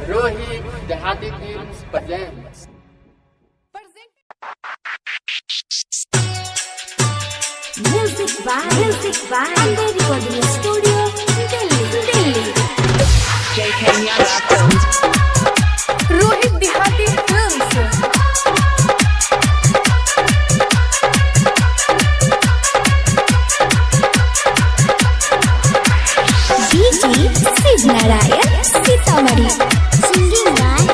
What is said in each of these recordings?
Rohit Dehati Films presents. Music by Amber Recording Studio, Delhi. JK Yada Films. Rohit Dehati Films. DJ Sid Narayan Sitamarhi. Singing by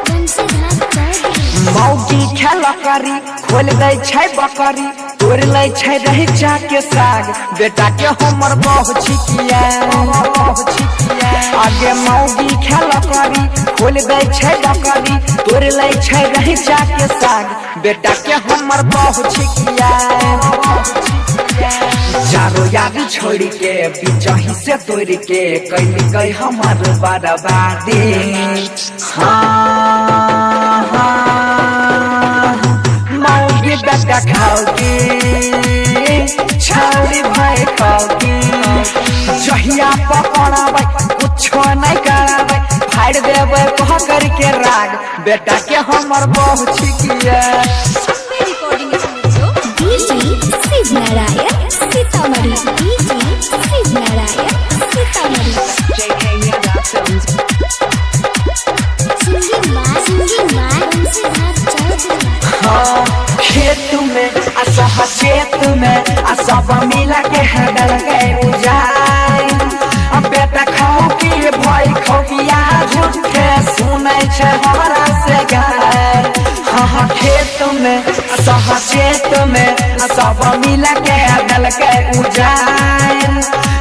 Bansidhar Chaudhary. मौगी खेला करी खोल दे छै बकरी तोड़ ले छै रही के साग बेटा के हमर बहु छिकिया आगे मौगी खेला करी खोल दे छै बकरी तोड़ ले छै रही के साग बेटा के हमर बहु छिकिया चारो याद छोड़ के बिचही से तोड़ के कैली गई हमर बर्बादी मौगी बेटा खाओगी छौरी भाई खाओगी जहिया पकड़ाबै कुछो नहीं कराबै फाड़ देबै कह करके राग बेटा के हमर बहु छिकिया DJ Sid Narayan Sitamarhi. DJ Sid Narayan Sitamarhi. JK Yada Films. Singing by Bansidhar Chaudhary. खेत में असह चेत में सब मिला के हडल गए उजाई अब बेटा खाओ की भाई खोकिया झूठ के सुनै छै हमरा से गाय हाँ खेत में असह चेत में सब मिला के हडल गए उजाई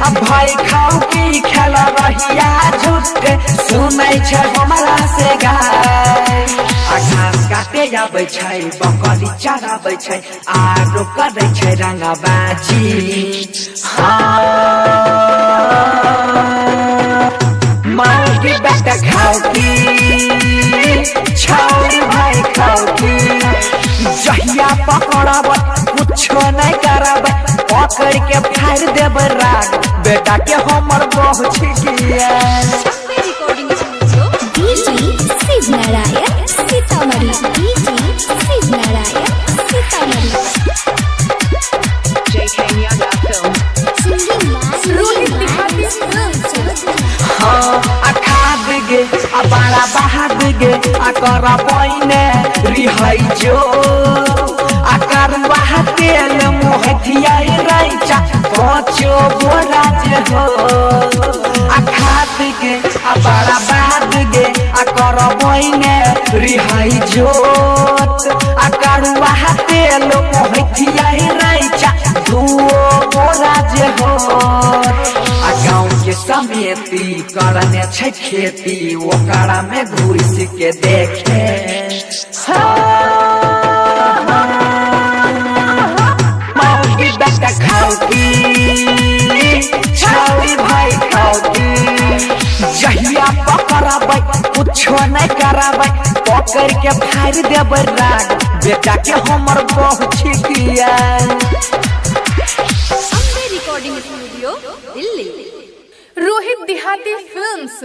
अब भाई खाओ की खेल रहिया झूठ के सुनै छै हमरा से गाय घास काटे आबै छै बकरी चराबै छै आरो करै छै रंगबाजी मौगी बेटा खाओगी छौरी भाई खाओगी जहिया पकड़बै कुछो नहीं करबै पकड़ के फाड़ देबै राग बेटा के हमर बहु छिकिया DJ Sid Narayan Sitamarhi. DJ Sid Narayan Sitamarhi. JK Yada Films. Singing by Rohit Dehati Films. खाद गे बड़ा बहाद गे कर पैने रिहाई जो आकर वह तेल मोहथिया रैचा पाँचो बोरा जे हो खाद गे बड़ा बहाद गे कर पैने रिहाई जोत आकर वह तेल मोहथिया रैचा दुओ बोरा जे हो गाँव के समेती करने छै खेती ओकरा में घुस के देखे मौगी बेटा खाओगी छौरी भाई खाओगी जहिया पकड़ाबै कुछो नहीं कराबै पकड़ के फाड़ देबै राग बेटा के हमर बहु छिकिया Amber Recording Studio, Delhi. Rohit Dehati Films.